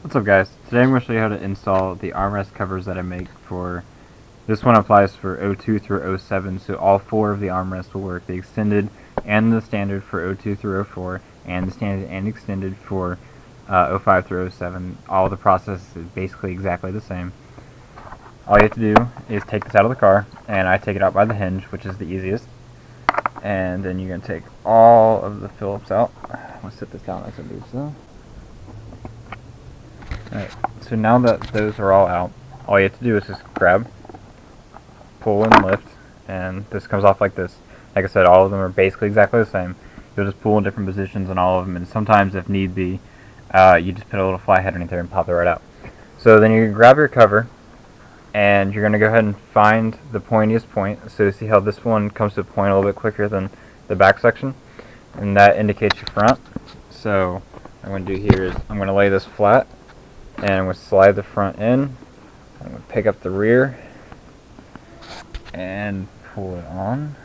What's up, guys? Today I'm going to show you how to install the armrest covers that I make for... This one applies for 02 through 07, so all four of the armrests will work. The extended and the standard for 02 through 04, and the standard and extended for 05 through 07. All the process is basically exactly the same. All you have to do is take this out of the car, and I take it out by the hinge, which is the easiest. And then you're going to take all of the Phillips out. Let's sit this down as I do so. Alright, so now that those are all out, all you have to do is just grab, pull, and lift, and this comes off like this. Like I said, all of them are basically exactly the same. You'll just pull in different positions on all of them, and sometimes, if need be, you just put a little fly head underneath there and pop it right out. So then you grab your cover, and you're going to go ahead and find the pointiest point. So see how this one comes to a point a little bit quicker than the back section, and that indicates your front. So what I'm going to do here is I'm going to lay this flat, and I'm going to slide the front in. I'm going to pick up the rear and pull it on.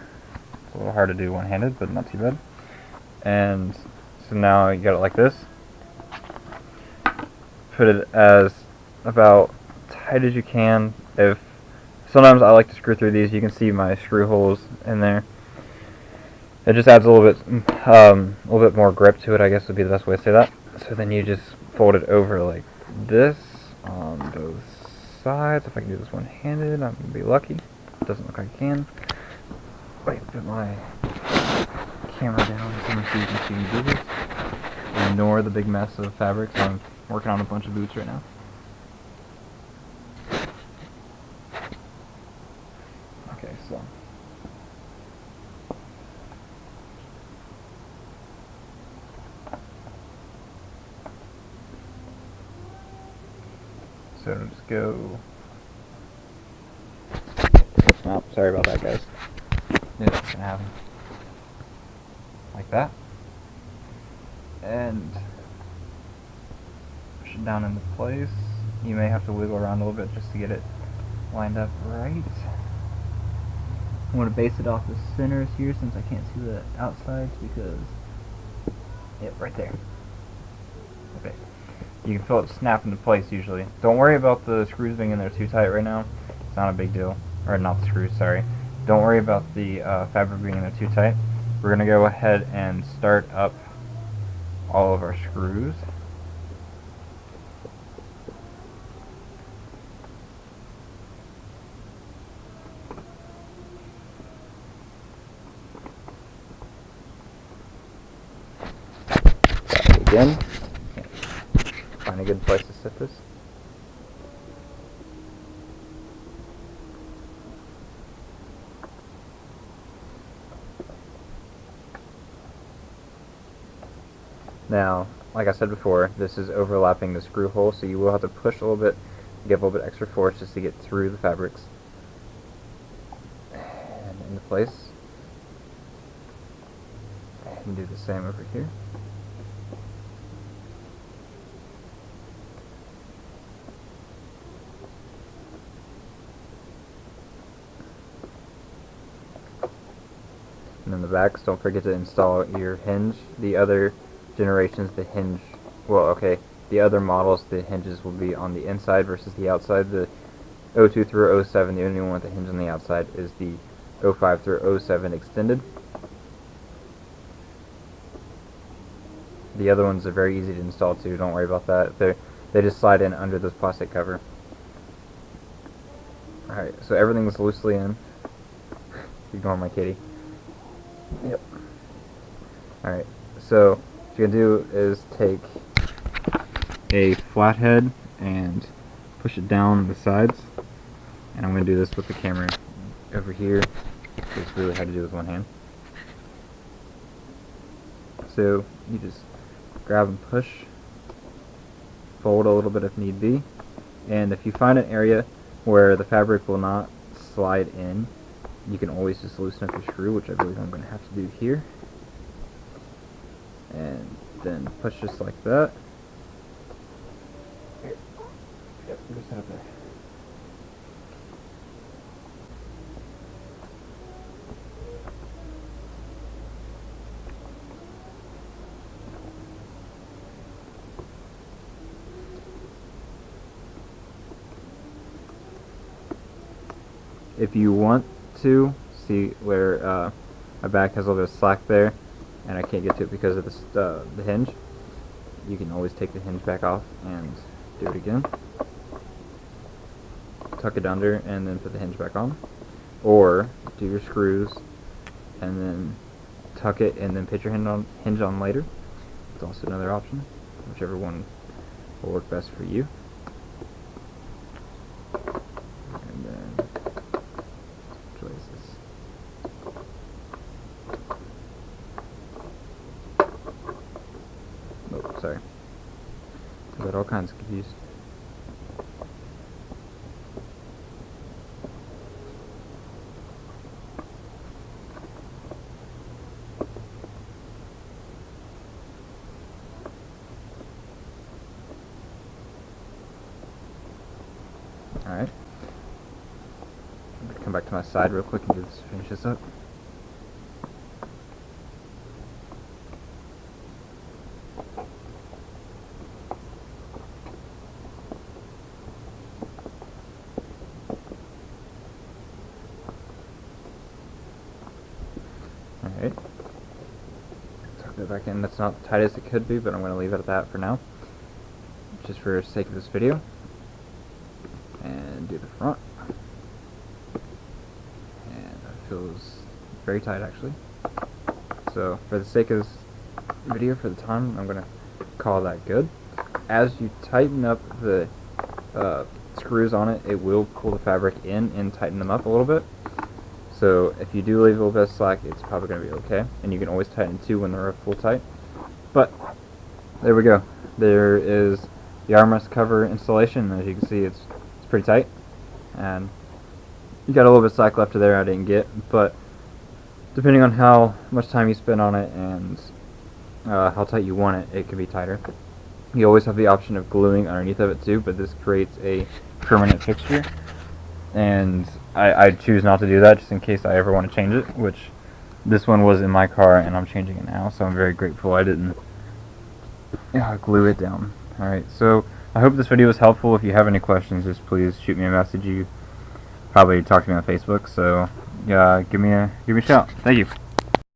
It's a little hard to do one-handed, but not too bad. And so now you got it like this. Put it as about tight as you can. If sometimes I like to screw through these, you can see my screw holes in there. It just adds a little bit more grip to it, I guess would be the best way to say that. So then you just fold it over like this on both sides. If I can do this one-handed, I'm gonna be lucky. It doesn't look like I can. Wait, put my camera down so you can see me do this. Ignore the big mess of fabric. So I'm working on a bunch of boots right now. Okay, so just go. Oh, sorry about that, guys. Knew that was gonna happen. Like that. And push it down into place. You may have to wiggle around a little bit just to get it lined up right. I'm going to base it off the centers here since I can't see the outsides because... Yep, right there. Okay. You can feel it snap into place usually. Don't worry about the screws being in there too tight right now. It's not a big deal. Or not the screws, sorry. Don't worry about the fabric being in there too tight. We're going to go ahead and start up all of our screws. Again, find a good place to set this. Now, like I said before, this is overlapping the screw hole, so you will have to push a little bit, give a little bit extra force just to get through the fabrics. And into place. And do the same over here. And then the backs, don't forget to install your hinge. The other generations, the hinge, well, okay, the other models, the hinges will be on the inside versus the outside. The 02 through 07, the only one with the hinge on the outside is the 05 through 07 extended. The other ones are very easy to install too, don't worry about that. They just slide in under this plastic cover. Alright, so everything's loosely in. Ignore my kitty. Yep. Alright, so what you're going to do is take a flathead and push it down the sides. And I'm going to do this with the camera over here. It's really hard to do with one hand. So you just grab and push, fold a little bit if need be, and if you find an area where the fabric will not slide in, you can always just loosen up your screw, which I believe I'm going to have to do here, and then push just like that. Here. Yep, just set up there. if you want to see where my back has a little bit of slack there, and I can't get to it because of this, the hinge, you can always take the hinge back off and do it again. Tuck it under and then put the hinge back on, or do your screws and then tuck it and then put your hinge on later. It's also another option, whichever one will work best for you. And then which way is this? Oh, sorry. I got all kinds confused. Alright. I'm going to come back to my side real quick and just finish this up. Alright. Tuck that back in. That's not the tightest it could be, but I'm going to leave it at that for now, just for the sake of this video. And do the front, and that feels very tight actually. So for the sake of this video, for the time, I'm gonna call that good. As you tighten up the screws on it, it will pull the fabric in and tighten them up a little bit. So if you do leave a little bit of slack, it's probably gonna be okay, and you can always tighten too when they're full tight. But there we go. There is the armrest cover installation. As you can see, it's pretty tight, and you got a little bit of slack left there I didn't get, but depending on how much time you spend on it and how tight you want it, it can be tighter. You always have the option of gluing underneath of it too, but this creates a permanent fixture, and I choose not to do that just in case I ever want to change it, which this one was in my car and I'm changing it now, so I'm very grateful I didn't glue it down. Alright, so I hope this video was helpful. If you have any questions, just please shoot me a message. You probably talk to me on Facebook, so yeah, give me a shout. Thank you.